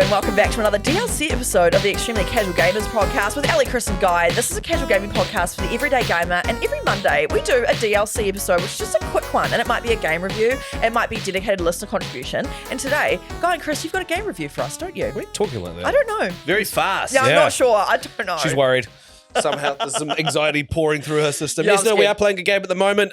and welcome back to another DLC episode of the Extremely Casual Gamers podcast with Ali, Chris and Guy. This is a casual gaming podcast for the everyday gamer, and every Monday we do a DLC episode, which is just a quick one, and it might be a game review, it might be a dedicated listener contribution, and today, Guy and Chris, you've got a game review for us, don't you? What are you talking like that? I don't know. Very fast. Yeah, I'm not sure. I don't know. She's worried. Somehow there's some anxiety pouring through her system. Yeah, Yes, I'm no, we scared. are playing a game at the moment.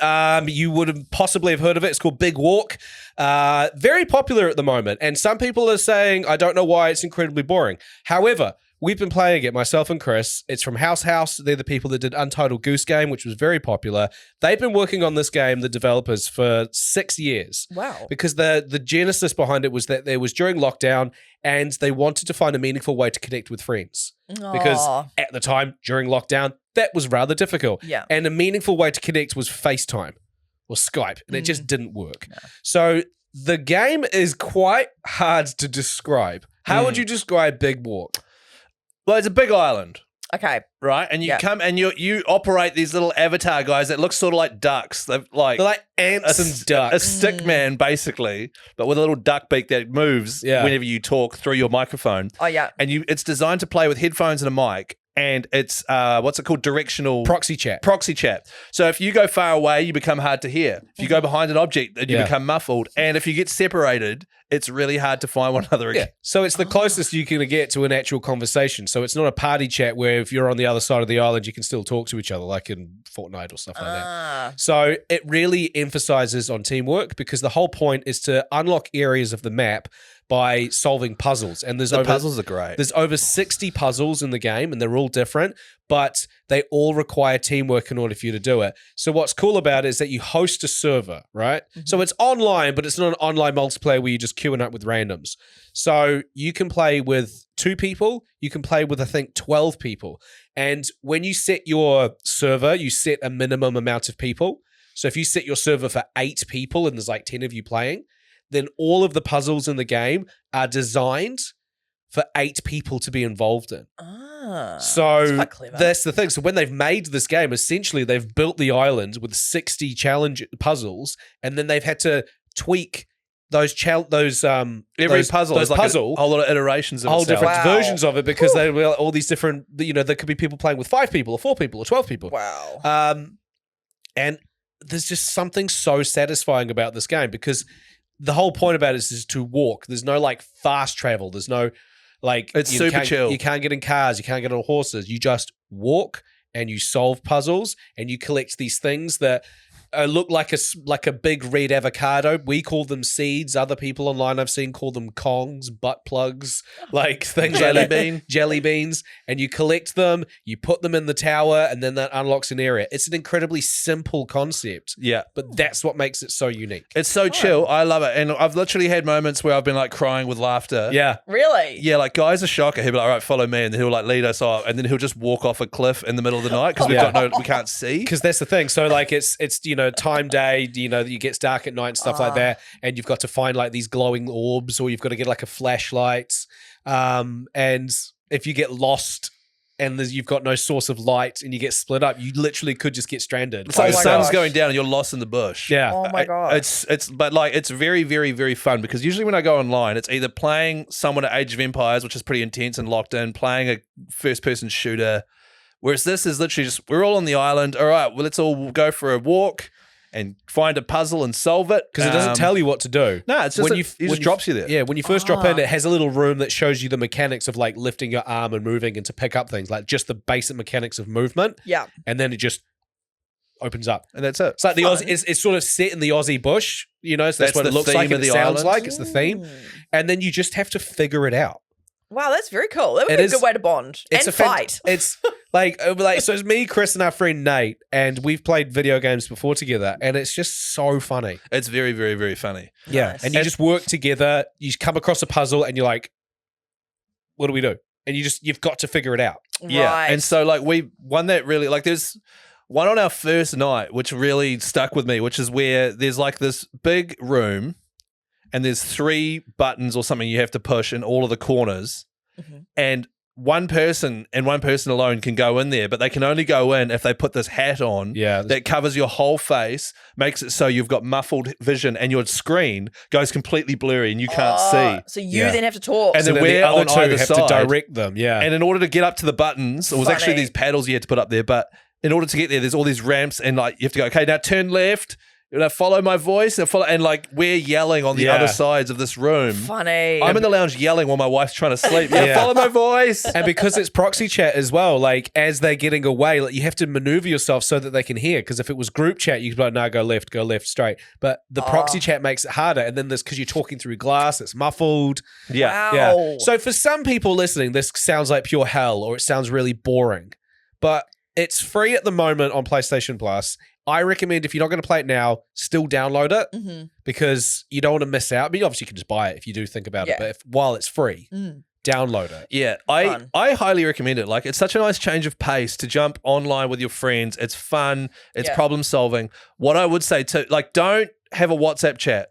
You would have possibly have heard of it. It's called Big Walk. Very popular at the moment. And some people are saying, I don't know why, it's incredibly boring. However, we've been playing it, myself and Chris. It's from House. They're the people that did Untitled Goose Game, which was very popular. They've been working on this game, the developers, for 6 years. Wow. Because the genesis behind it was that there was during lockdown and they wanted to find a meaningful way to connect with friends. Because Aw. at the time, during lockdown, that was rather difficult. Yeah. And a meaningful way to connect was FaceTime or Skype, and it just didn't work. No. So the game is quite hard to describe. How would you describe Big Walk? Well, it's a big island, Okay. right? And you Yeah. come and you operate these little avatar guys that look sort of like ducks. They're like They're like ants and ducks. a stick man, basically, but with a little duck beak that moves Yeah. whenever you talk through your microphone. Oh, yeah. And it's designed to play with headphones and a mic. And it's what's it called? Directional Proxy chat. proxy chat. So if you go far away, you become hard to hear. If you go behind an object, then you Yeah. become muffled. And if you get separated, it's really hard to find one another Yeah. again. So it's the closest you can get to an actual conversation. So it's not a party chat where if you're on the other side of the island, you can still talk to each other like in Fortnite or stuff like that. Ah. So it really emphasizes on teamwork because the whole point is to unlock areas of the map by solving puzzles. And The puzzles are great. There's over 60 puzzles in the game and they're all different, but they all require teamwork in order for you to do it. So what's cool about it is that you host a server, right? So it's online, but it's not an online multiplayer where you're just queuing up with randoms. So you can play with 2 people, you can play with, I think, 12 people. And when you set your server, you set a minimum amount of people. So if you set your server for 8 people and there's like 10 of you playing, then all of the puzzles in the game are designed for 8 people to be involved in. Ah. So That's quite clever. that's the thing. So when they've made this game, essentially they've built the island with 60 challenge puzzles, and then they've had to tweak those Every puzzle those is like puzzle, a whole lot of iterations of whole itself. different Wow. versions of it because they were all these different. There could be people playing with 5 people or 4 people or 12 people. Wow. And there's just something so satisfying about this game because the whole point about it is to walk. There's no like fast travel. There's no like It's you super can't- chill. You can't get in cars. You can't get on horses. You just walk and you solve puzzles and you collect these things that look like a big red avocado. We call them seeds. Other people online I've seen call them kongs, butt plugs, like things Jelly like that. bean. Jelly beans. And you collect them, you put them in the tower, and then that unlocks an area. It's an incredibly simple concept, Yeah. but that's what makes it so unique. It's so chill. I love it. And I've literally had moments where I've been like crying with laughter. Yeah. Really? Yeah, like Guy's a shocker. He'll be like, all right, follow me. And then he'll like lead us off. And then he'll just walk off a cliff in the middle of the night because Yeah. we can't see. Because that's the thing. So like it's time day, it gets dark at night and stuff like that. And you've got to find like these glowing orbs or you've got to get like a flashlight. And if you get lost and you've got no source of light and you get split up, you literally could just get stranded. It's like Oh the my sun's gosh. going down and you're lost in the bush. Yeah. Oh my god. But like it's very, very, very fun because usually when I go online, it's either playing someone at Age of Empires, which is pretty intense and locked in, playing a first-person shooter. Whereas this is literally just we're all on the island. All right, well let's all go for a walk and find a puzzle and solve it Because it doesn't tell you what to do. No, it's just it just drops you there. Yeah, when you first drop in, it has a little room that shows you the mechanics of like lifting your arm and moving and to pick up things, like just the basic mechanics of movement. yeah. And then it just opens up. And that's it. It's like the Fun. Aussie, it's sort of set in the Aussie bush, so that's That's what the it looks theme like of and it the sounds island. like. It's the theme. And then you just have to figure it out. Wow, that's very cool. That would It be a is- good way to bond and fight. It's like so it's me, Chris, and our friend Nate, and we've played video games before together, and it's just so funny. It's very, very, very funny. Yeah, Nice. and you just work together. You come across a puzzle, and you're like, "What do we do?" And you've got to figure it out. Yeah. Right. And so like we one that really like there's one on our first night which really stuck with me, which is where there's like this big room and there's 3 buttons or something you have to push in all of the corners. Mhm. And one person and one person alone can go in there, but they can only go in if they put this hat on that covers your whole face, makes it so you've got muffled vision and your screen goes completely blurry and you can't see. So you then have to talk. And So then then we're the other on two either have side. to direct them. Yeah. And in order to get up to the buttons, it was actually Funny. these paddles you had to put up there, but in order to get there, there's all these ramps and like you have to go, okay, now turn left. Follow my voice and like we're yelling on the other sides of this room. Funny. I'm in the lounge yelling while my wife's trying to sleep. Follow my voice. And because it's proxy chat as well, like as they're getting away, like you have to maneuver yourself so that they can hear. Because if it was group chat, you could be like, no, go left, straight. But the proxy chat makes it harder. And then because you're talking through glass, it's muffled. Yeah. Wow. Yeah. So for some people listening, this sounds like pure hell or it sounds really boring. But it's free at the moment on PlayStation Plus. I recommend if you're not going to play it now, still download it because you don't want to miss out. I mean, obviously you can just buy it if you do think about it, but while it's free, download it. Yeah, Fun. I highly recommend it. Like, it's such a nice change of pace to jump online with your friends. It's fun. It's problem solving. What I would say too, like, don't have a WhatsApp chat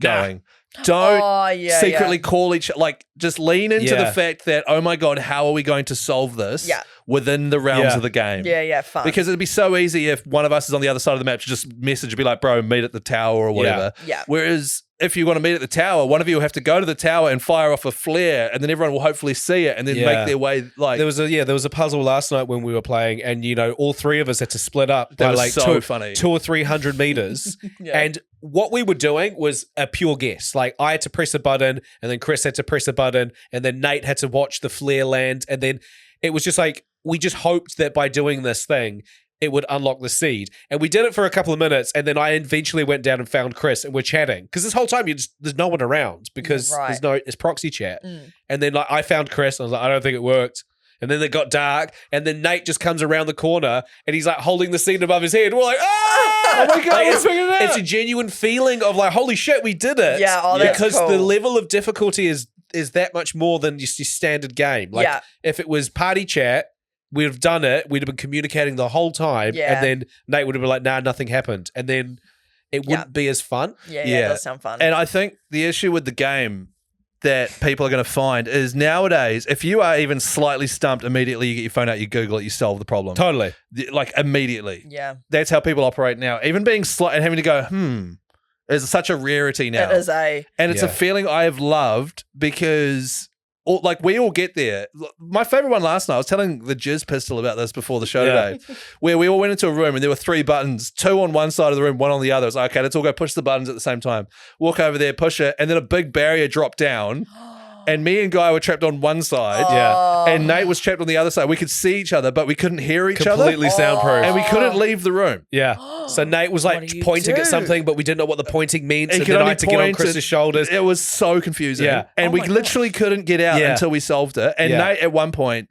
going. Don't secretly call each, like, just lean into the fact that, oh my God, how are we going to solve this within the realms of the game? Yeah, fun. Because it'd be so easy if one of us is on the other side of the map to just message and be like, bro, meet at the tower or whatever. Yeah. Whereas if you want to meet at the tower, one of you will have to go to the tower and fire off a flare, and then everyone will hopefully see it and then make their way. Like, there was a puzzle last night when we were playing, and all three of us had to split up by was like so funny. 200 or 300 meters. And what we were doing was a pure guess. Like I had to press a button, and then Chris had to press a button, and then Nate had to watch the flare land, and then it was just like we just hoped that by doing this thing, it would unlock the seed. And we did it for a couple of minutes, and then I eventually went down and found Chris, and we're chatting. Because this whole time there's no one around because it's proxy chat. And then like I found Chris, and I was like, I don't think it worked. And then it got dark, and then Nate just comes around the corner, and he's like holding the seed above his head. We're like, oh my God, we figured it out. It's a genuine feeling of like, holy shit, we did it. Yeah, that's because cool. the level of difficulty is that much more than just your standard game. Like if it was party chat, we'd have done it. We'd have been communicating the whole time. Yeah. And then Nate would have been like, nah, nothing happened. And then it wouldn't be as fun. Yeah, it does sound fun. And I think the issue with the game that people are going to find is nowadays, if you are even slightly stumped, immediately you get your phone out, you Google it, you solve the problem. Totally. Like immediately. Yeah. That's how people operate now. Even being slight and having to go, is such a rarity now. It is and it's a feeling I have loved because like we all get there. My favorite one last night, I was telling the Jizz Pistol about this before the show today, where we all went into a room and there were 3 buttons, 2 on one side of the room, 1 on the other. It's like, okay, let's all go push the buttons at the same time. Walk over there, push it, and then a big barrier dropped down. And me and Guy were trapped on one side. And Nate was trapped on the other side. We could see each other, but we couldn't hear each other. Completely soundproof. And we couldn't leave the room. Yeah. So Nate was What like do you pointing do? at something, but we didn't know what the pointing meant. He And could then I only had to get on point Chris's and- shoulders. It was so confusing. Yeah. And Oh we my literally couldn't get out Yeah. until we solved it. And Yeah. Nate at one point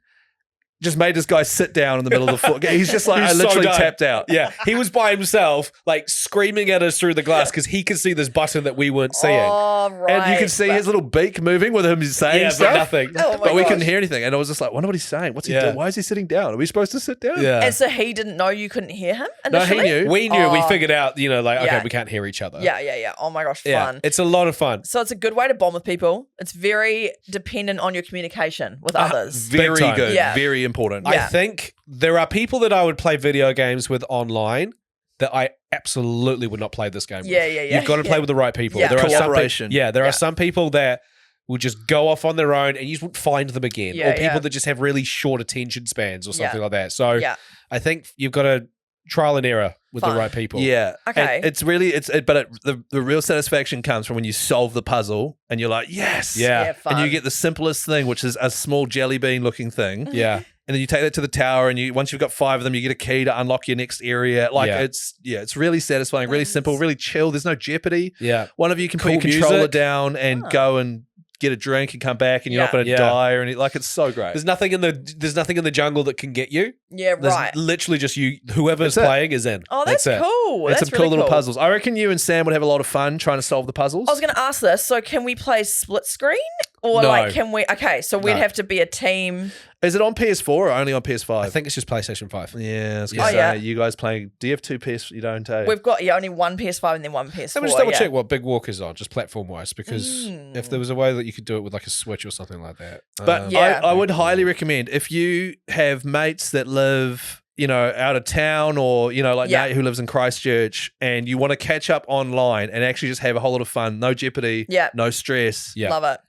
just made this guy sit down in the middle of the floor. He's just like, He's I so literally done. tapped out. Yeah. He was by himself, like screaming at us through the glass because he could see this button that we weren't seeing. Oh, right. And you could see his little beak moving with him saying Yeah, stuff. but nothing. Oh my But we couldn't gosh. hear anything. And I was just like, I wonder what he's saying. What's he Yeah. doing? Why is he sitting down? Are we supposed to sit down? Yeah. And so he didn't know you couldn't hear him No, initially? he knew. We knew. We Oh. figured out, like, okay, Yeah. we can't hear each other. Yeah. Oh my gosh, Yeah. fun. It's a lot of fun. So it's a good way to bond with people. It's very dependent on your communication with others. Very Big time. good. Yeah. Very important. Yeah. I think there are people that I would play video games with online that I absolutely would not play this game with. Yeah. You've got to play with the right people. Yeah. There are some Cooperation. there Yeah. are some people that will just go off on their own and you just won't find them again. Yeah, or people yeah. that just have really short attention spans or something Yeah. like that. So Yeah. I think you've got to trial and error with Fun. the right people. Yeah. Okay. And it's really, the real satisfaction comes from when you solve the puzzle and you're like, yes. Yeah. Fun. And you get the simplest thing, which is a small jelly bean looking thing. Yeah. And then you take that to the tower, and once you've got 5 of them, you get a key to unlock your next area. Like Yeah. it's really satisfying, really simple, really chill. There's no jeopardy. Yeah. One of you can Cool put your controller music. down and go and get a drink and come back, and you're not Yeah. going to Yeah. die or anything. Like, it's so great. There's nothing in the jungle that can get you. Yeah, There's right. literally just you. Whoever's That's it. playing is in. Oh, that's it. cool. And That's some really cool little puzzles. I reckon you and Sam would have a lot of fun trying to solve the puzzles. I was going to ask this. So can we play split screen? Or No. can we? Okay, so we'd No. have to be a team. Is it on PS4 or only on PS5? I think it's just PlayStation 5. Yeah, I was Oh, gonna say, yeah. you guys playing? Do you have two PS? You don't, eh? We've got only one PS5 and then one PS4. Let me just double yeah. check what Big Walk is on, just platform wise, because if there was a way that you could do it with like a Switch or something like that. But Yeah. I would highly recommend if you have mates that live, out of town, or like Yeah. Nate who lives in Christchurch, and you want to catch up online and actually just have a whole lot of fun, no jeopardy, Yeah. no stress. Yeah. Love it.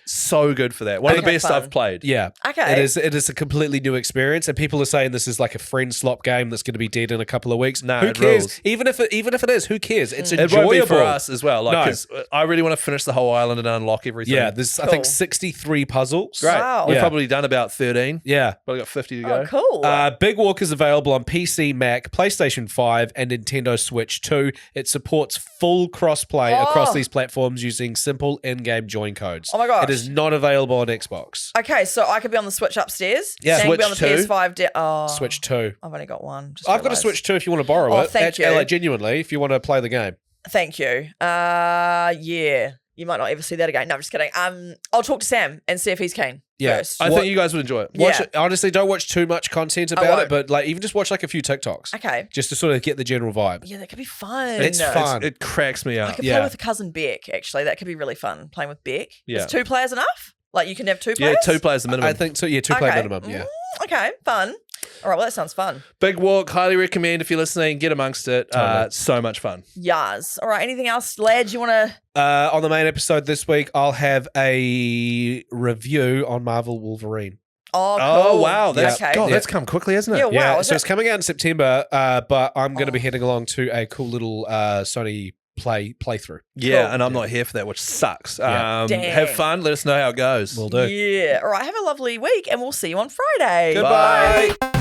So good for that. One of the Okay, best fun. I've played. Yeah. Okay. It is a completely new experience, and people are saying this is like a friend slop game that's going to be dead in a couple of weeks. No, who it cares? rules. Even if it is, who cares? It's It enjoyable won't be for us as well. Like, No. 'cause I really want to finish the whole island and unlock everything. Yeah, there's I think Cool. 63 puzzles. great. Wow. We've Yeah. probably done about 13. Yeah. Probably got 50 to go. Oh, cool. Big Walk is available on PC, Mac, PlayStation 5, and Nintendo Switch 2. It supports full crossplay across Oh. these platforms using simple in-game join codes. Oh my gosh. It is not available on Xbox. Okay, so I could be on the Switch upstairs. Yeah. Sam could be on the Switch 2. PS5. Switch 2. I've only got one. Just I've got a realised. Switch 2 if you want to borrow Oh, it. thank you. Like, genuinely, if you want to play the game. Thank you. Yeah. You might not ever see that again. No, I'm just kidding. I'll talk to Sam and see if he's keen. Yeah. First. I What- think you guys would enjoy it. Watch Yeah. it. Honestly, don't watch too much content about won't. it, but like even just watch like a few TikToks. Okay. Just to sort of get the general vibe. Yeah, that could be fun. It's fun. It cracks me I up. could Yeah. play with a cousin Beck, actually. That could be really fun, playing with Beck. Yeah. Is 2 players enough? Like, you can have 2 Yeah, players? 2 players the minimum. I think so. Yeah, 2 play Okay. minimum. Yeah. Okay, fun. All right, well, that sounds fun. Big Walk, highly recommend if you're listening. Get amongst it. Totally. So much fun. Yas. All right, anything else, lads, you want to... On the main episode this week, I'll have a review on Marvel Wolverine. Oh, cool. Oh, wow. That's, okay. God, Yeah. that's come quickly, hasn't it? Yeah, Yeah, wow. is so it- it's coming out in September, but I'm going to be Oh. heading along to a cool little Sony playthrough. Yeah, Cool. and I'm not here for that, which sucks. Yeah. Dang. Have fun. Let us know how it goes. Will do. Yeah. All right, have a lovely week, and we'll see you on Friday. Goodbye. Bye.